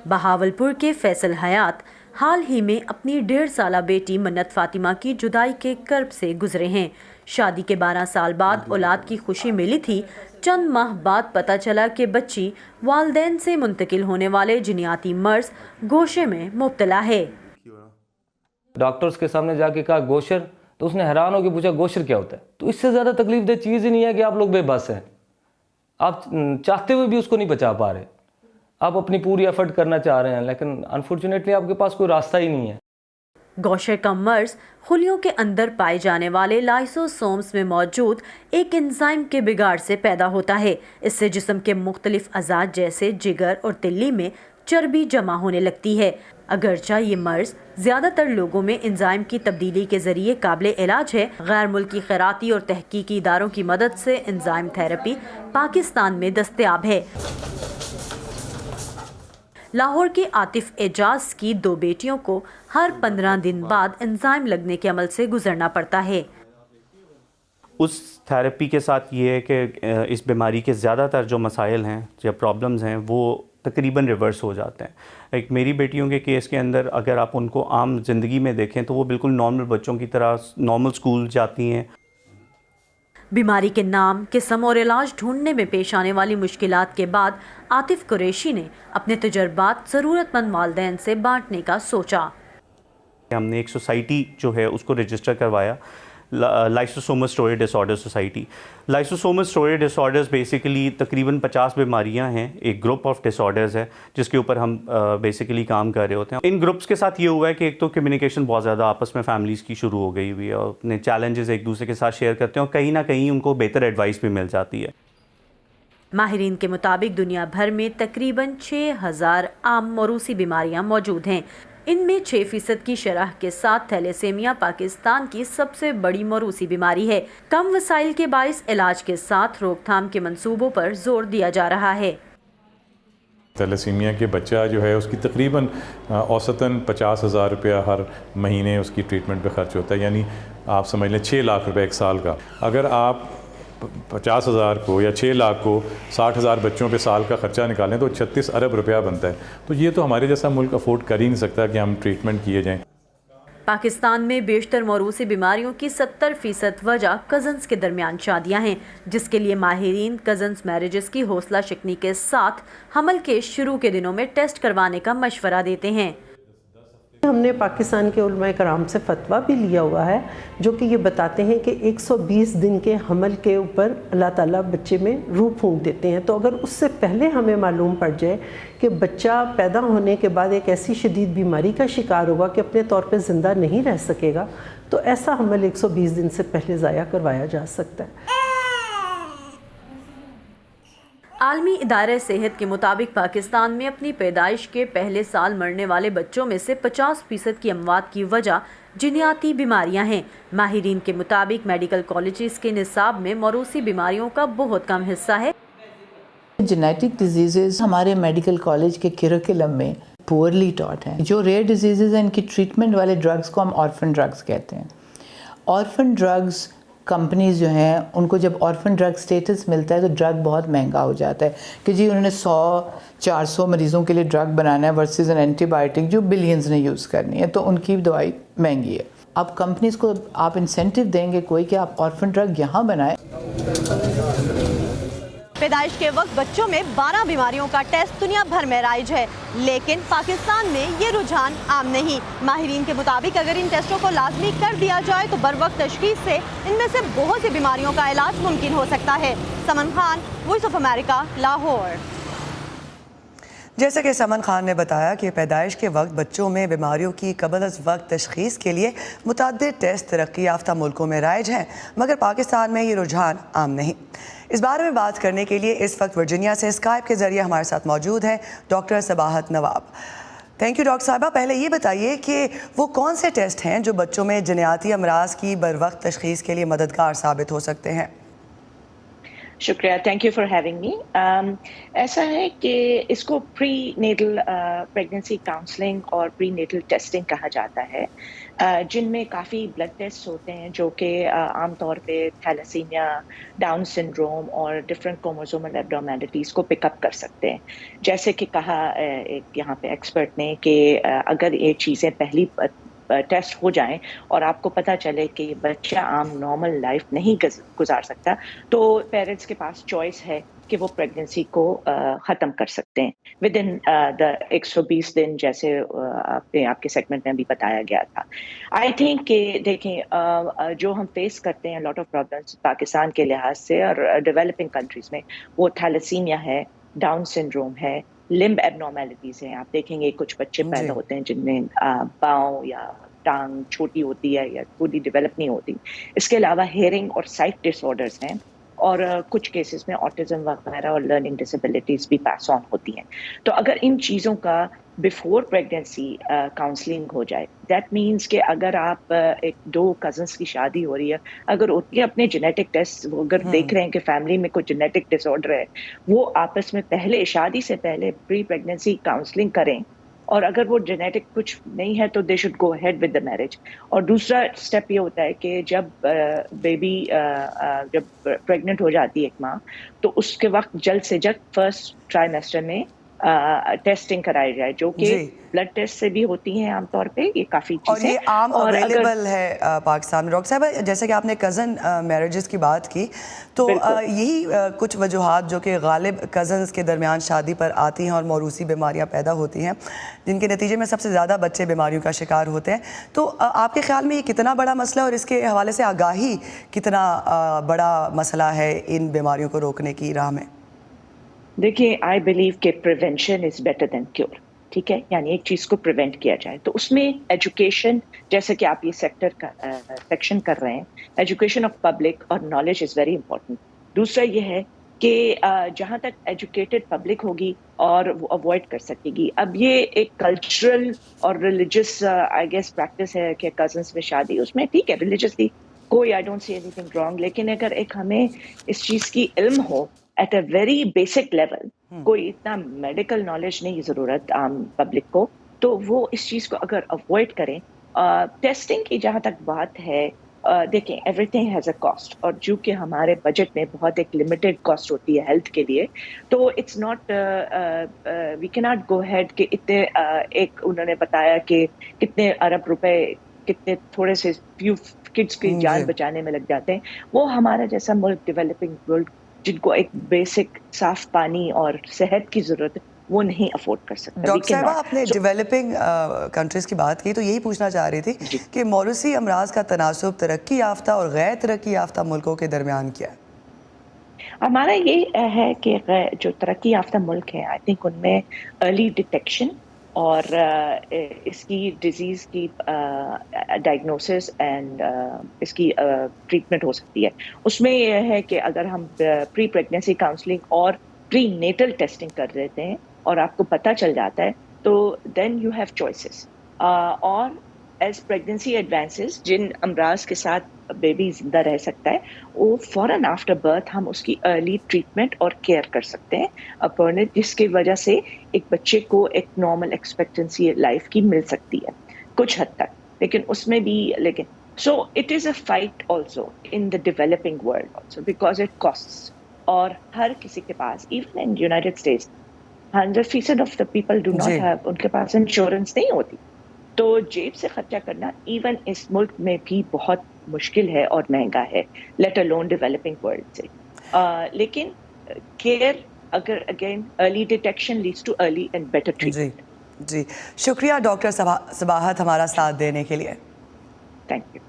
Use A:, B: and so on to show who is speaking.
A: بہاولپور کے فیصل حیات حال ہی میں اپنی 1.5 سالہ بیٹی منت فاطمہ کی جدائی کے کرب سے گزرے ہیں۔ شادی کے 12 سال بعد اولاد کی خوشی ملی تھی، چند ماہ بعد پتہ چلا کہ بچی والدین سے منتقل ہونے والے جنیاتی مرض گوشے میں مبتلا ہے۔
B: ڈاکٹرز کے سامنے جا کے کہا گوشر، تو اس نے حیران ہو کے پوچھا گوشر کیا ہوتا ہے؟ تو اس سے زیادہ تکلیف دہ چیز ہی نہیں ہے کہ آپ لوگ بے بس ہیں، آپ چاہتے ہوئے بھی اس کو نہیں بچا پا رہے، آپ اپنی پوری ایفرٹ کرنا چاہ رہے ہیں لیکن انفارچونیٹلی آپ کے پاس کوئی راستہ ہی نہیں ہے۔
A: گوشر کا مرض خلیوں کے اندر پائے جانے والے لائسوسومز میں موجود ایک انزائم کے بگاڑ سے پیدا ہوتا ہے۔ اس سے جسم کے مختلف اعضاء جیسے جگر اور تلی میں چربی جمع ہونے لگتی ہے۔ اگرچہ یہ مرض زیادہ تر لوگوں میں انزائم کی تبدیلی کے ذریعے قابل علاج ہے، غیر ملکی خیراتی اور تحقیقی اداروں کی مدد سے انزائم تھراپی پاکستان میں دستیاب ہے۔ لاہور کے عاطف اعجاز کی 2 بیٹیوں کو ہر 15 دن بعد انزائم لگنے کے عمل سے گزرنا پڑتا ہے۔
C: اس تھراپی کے ساتھ یہ ہے کہ اس بیماری کے زیادہ تر جو مسائل ہیں یا پرابلمز ہیں وہ تقریباً ریورس ہو جاتے ہیں۔ ایک میری بیٹیوں کے کیس کے اندر اگر آپ ان کو عام زندگی میں دیکھیں تو وہ بالکل نارمل بچوں کی طرح نارمل اسکول جاتی ہیں۔
A: بیماری کے نام، قسم اور علاج ڈھونڈنے میں پیش آنے والی مشکلات کے بعد عاطف قریشی نے اپنے تجربات ضرورت مند والدین سے بانٹنے کا سوچا۔
C: ہم نے ایک سوسائٹی جو ہے اس کو رجسٹر کروایا، لائسوسومل اسٹوریج ڈس آرڈر سوسائٹی۔ لائسوسومل اسٹوریج ڈس آرڈرز بیسیکلی تقریباً 50 بیماریاں ہیں، ایک گروپ آف ڈس آرڈرز ہے جس کے اوپر ہم بیسیکلی کام کر رہے ہوتے ہیں۔ ان گروپس کے ساتھ یہ ہوا ہے کہ ایک تو کمیونیکیشن بہت زیادہ آپس میں فیملیز کی شروع ہو گئی ہوئی ہے اور اپنے چیلنجز ایک دوسرے کے ساتھ شیئر کرتے ہیں اور کہیں نہ کہیں ان کو بہتر ایڈوائس بھی مل جاتی ہے۔
A: ماہرین کے مطابق دنیا بھر میں تقریباً 6000 عام موروثی بیماریاں موجود ہیں۔ ان میں 6% کی شرح کے ساتھ تھیلیسیمیا پاکستان کی سب سے بڑی موروثی بیماری ہے۔ کم وسائل کے باعث علاج کے ساتھ روک تھام کے منصوبوں پر زور دیا جا رہا ہے۔
D: تھیلیسیمیا کے بچہ جو ہے اس کی تقریباً اوسطاً 50,000 روپیہ ہر مہینے اس کی ٹریٹمنٹ پہ خرچ ہوتا ہے، یعنی آپ سمجھ لیں 6 لاکھ روپے 1 سال کا۔ اگر آپ 50,000 کو یا 6 لاکھ کو 60,000 بچوں پہ سال کا خرچہ نکالیں تو 36 ارب روپیہ بنتا ہے۔ تو یہ تو ہمارے جیسا ملک افورڈ کر ہی نہیں سکتا کہ ہم ٹریٹمنٹ کیے جائیں۔
A: پاکستان میں بیشتر موروثی بیماریوں کی 70% وجہ کزنز کے درمیان شادیاں ہیں، جس کے لیے ماہرین کزنز میرجز کی حوصلہ شکنی کے ساتھ حمل کے شروع کے دنوں میں ٹیسٹ کروانے کا مشورہ دیتے ہیں۔
E: ہم نے پاکستان کے علماء کرام سے فتویٰ بھی لیا ہوا ہے جو کہ یہ بتاتے ہیں کہ 120 دن کے حمل کے اوپر اللہ تعالیٰ بچے میں روح پھونک دیتے ہیں۔ تو اگر اس سے پہلے ہمیں معلوم پڑ جائے کہ بچہ پیدا ہونے کے بعد ایک ایسی شدید بیماری کا شکار ہوگا کہ اپنے طور پہ زندہ نہیں رہ سکے گا، تو ایسا حمل 120 دن سے پہلے ضائع کروایا جا سکتا ہے۔
A: عالمی ادارہ صحت کے مطابق پاکستان میں اپنی پیدائش کے پہلے سال مرنے والے بچوں میں سے 50% کی اموات کی وجہ جنیاتی بیماریاں ہیں۔ ماہرین کے مطابق میڈیکل کالجز کے نصاب میں موروثی بیماریوں کا بہت کم حصہ ہے۔
F: جینیٹک ڈیزیزز ہمارے میڈیکل کالج کے کریکولم میں پورلی ٹاٹ ہیں۔ جو ریئر ڈیزیزز ہیں ان کی ٹریٹمنٹ والے ڈرگز کو ہم آرفن ڈرگز کہتے ہیں۔ آرفن ڈرگز کمپنیز جو ہیں ان کو جب آرفن ڈرگ سٹیٹس ملتا ہے تو ڈرگ بہت مہنگا ہو جاتا ہے کہ جی انہوں نے 100-400 مریضوں کے لیے ڈرگ بنانا ہے ورسز این اینٹی بائیوٹک جو بلینز نے یوز کرنی ہے، تو ان کی دوائی مہنگی ہے۔ اب کمپنیز کو آپ انسینٹیو دیں گے کوئی کہ آپ آرفن ڈرگ یہاں بنائیں۔
G: پیدائش کے وقت بچوں میں 12 بیماریوں کا ٹیسٹ دنیا بھر میں رائج ہے، لیکن پاکستان میں یہ رجحان عام نہیں۔ ماہرین کے مطابق اگر ان ٹیسٹوں کو لازمی کر دیا جائے تو بروقت تشخیص سے ان میں سے بہت سی بیماریوں کا علاج ممکن ہو سکتا ہے۔ Saman Khan, voice of America, Lahore.
H: جیسا کہ سمن خان نے بتایا کہ پیدائش کے وقت بچوں میں بیماریوں کی قبل از وقت تشخیص کے لیے متعدد ٹیسٹ ترقی یافتہ ملکوں میں رائج ہیں، مگر پاکستان میں یہ رجحان عام نہیں۔ اس بارے میں بات کرنے کے لیے اس وقت ورجینیا سے اسکائپ کے ذریعے ہمارے ساتھ موجود ہیں doctor Sabahat Nawab. Thank you doctor صاحبہ۔ پہلے یہ بتائیے کہ وہ کون سے ٹیسٹ ہیں جو بچوں میں جنیاتی امراض کی بروقت تشخیص کے لیے مددگار ثابت ہو سکتے ہیں؟
I: شکریہ, thank you for having me. ایسا ہے کہ اس کو پری نیٹل پریگننسی کاؤنسلنگ اور پری نیٹل ٹیسٹنگ کہا جاتا ہے, جن میں کافی بلڈ ٹیسٹ ہوتے ہیں جو کہ عام طور پہ تھیلیسیمیا, ڈاؤن سنڈروم اور ڈفرینٹ کروموسومل ایبنارمیلٹیز کو پک اپ کر سکتے ہیں. جیسے کہ کہا ایک یہاں پہ ایکسپرٹ نے کہ اگر یہ چیزیں پہلی ٹیسٹ ہو جائیں اور آپ کو پتہ چلے کہ یہ بچہ عام نارمل لائف نہیں گزار سکتا, تو پیرنٹس کے پاس چوائس ہے کہ وہ پریگننسی کو ختم کر سکتے ہیں ود ان دا 120 دن, جیسے آپ کے سیگمنٹ میں بھی بتایا گیا تھا. آئی تھنک کہ دیکھیں جو ہم فیس کرتے ہیں لاٹ آف پرابلمس پاکستان کے لحاظ سے اور ڈیولپنگ کنٹریز میں, وہ تھیلیسیمیا ہے, ڈاؤن سنڈروم ہے, لمب ایبنارمیلٹیز ہیں. آپ دیکھیں گے کچھ بچے پیدا ہوتے ہیں جن میں پاؤں یا ٹانگ چھوٹی ہوتی ہے یا پوری ڈیولپ نہیں ہوتی. اس کے علاوہ ہیئرنگ اور سائٹ ڈس آرڈرز ہیں, اور کچھ کیسز میں آٹزم وغیرہ اور لرننگ ڈسیبلٹیز بھی پاس آن ہوتی ہیں. تو اگر ان چیزوں کا بیفور پریگننسی کاؤنسلنگ ہو جائے, دیٹ مینس کہ اگر آپ ایک دو کزنس کی شادی ہو رہی ہے, اگر ان کے اپنے جینیٹک ٹیسٹ اگر دیکھ رہے ہیں کہ فیملی میں کوئی جینیٹک ڈس آرڈر ہے, وہ آپس میں پہلے شادی سے پہلے پری پریگننسی کاؤنسلنگ کریں, اور اگر وہ جینیٹک کچھ نہیں ہے تو they should go ahead with the marriage. اور دوسرا اسٹیپ یہ ہوتا ہے کہ جب بیبی جب پریگننٹ ہو جاتی ہے ایک ماں, تو اس کے وقت جلد سے جلد فرسٹ ٹرائیمیسٹر میں ٹیسٹنگ کرائی جائے, جو کہ بلڈ ٹیسٹ سے بھی ہوتی ہیں عام طور پہ. یہ کافی چیزیں
H: اور یہ عام اویلیبل ہے پاکستان میں. ڈاکٹر صاحبہ, جیسے کہ آپ نے کزن میرجز کی بات کی, تو یہی کچھ وجوہات جو کہ غالب کزنز کے درمیان شادی پر آتی ہیں اور موروثی بیماریاں پیدا ہوتی ہیں, جن کے نتیجے میں سب سے زیادہ بچے بیماریوں کا شکار ہوتے ہیں. تو آپ کے خیال میں یہ کتنا بڑا مسئلہ ہے, اور اس کے حوالے سے آگاہی کتنا بڑا مسئلہ ہے ان بیماریوں کو روکنے کی راہ میں؟
I: دیکھیے, آئی بلیو کہ prevention is better than cure. ٹھیک ہے, یعنی ایک چیز کو پریونٹ کیا جائے تو اس میں ایجوکیشن, جیسے کہ آپ یہ سیکشن کر رہے ہیں, ایجوکیشن آف پبلک اور نالج از ویری امپورٹنٹ. دوسرا یہ ہے کہ جہاں تک ایجوکیٹڈ پبلک ہوگی اور وہ اوائڈ کر سکے گی. اب یہ ایک کلچرل اور ریلیجس آئی گیس پریکٹس ہے کہ کزنس میں شادی, اس میں ٹھیک ہے ریلیجسلی کوئی I don't see anything wrong, لیکن اگر ایک ہمیں اس چیز کی علم ہو at a very basic level, کوئی اتنا میڈیکل نالج نہیں ضرورت عام پبلک کو, تو وہ اس چیز کو اگر اوائڈ کریں. ٹیسٹنگ کی جہاں تک بات ہے, دیکھیں every thing has a cost, اور جو کہ ہمارے بجٹ میں بہت ایک لمیٹیڈ کاسٹ ہوتی ہے ہیلتھ کے لیے, تو اٹس ناٹ وی کی ناٹ گو ہیڈ کہ اتنے ایک انہوں نے بتایا کہ کتنے ارب روپے کتنے تھوڑے سے فیو کڈس کی جان بچانے میں لگ جاتے ہیں. وہ ہمارا جیسا ملک ڈیولپنگ ورلڈ جن کو ایک بیسک صاف پانی اور صحت کی ضرورت, وہ نہیں افورڈ کر سکتا.
H: ڈاکٹر صاحبہ, آپ نے ڈیولپنگ کنٹریز کی بات کی, تو یہی پوچھنا چاہ رہی تھی کہ موروثی امراض کا تناسب ترقی یافتہ اور غیر ترقی یافتہ ملکوں کے درمیان کیا ہے؟
I: ہمارا یہ ہے کہ جو ترقی یافتہ ملک ہیں, آئی تھنک ان میں ارلی ڈیٹیکشن اور اس کی ڈیزیز کی ڈائگنوسس اینڈ اس کی ٹریٹمنٹ ہو سکتی ہے. اس میں یہ ہے کہ اگر ہم پری پریگننسی کاؤنسلنگ اور پری نیٹل ٹیسٹنگ کر دیتے ہیں اور آپ کو پتہ چل جاتا ہے, تو دین یو ہیو چوائسیز. اور ایز پریگننسی ایڈوانسز, جن امراض کے ساتھ بیبی زندہ رہ سکتا ہے, وہ فوراً آفٹر برتھ ہم اس کی ارلی ٹریٹمنٹ اور کیئر کر سکتے ہیں, جس کی وجہ سے ایک بچے کو ایک نارمل ایکسپیکٹنسی لائف کی مل سکتی ہے کچھ حد تک. لیکن اس میں بھی so it is a fight also in the developing world also, because it costs. اور ہر کسی کے پاس, even in United States 100% of the people do not have, ان کے پاس انشورنس نہیں ہوتی, تو جیب سے خرچہ کرنا ایون اس ملک میں بھی بہت مشکل ہے اور مہنگا ہے, لیٹ الون ڈیولپنگ ورلڈ سے. لیکن کیئر, اگر again early detection leads to early and better treatment.
H: جی شکریہ ڈاکٹر صباحت ہمارا ساتھ دینے کے لیے.
I: Thank you.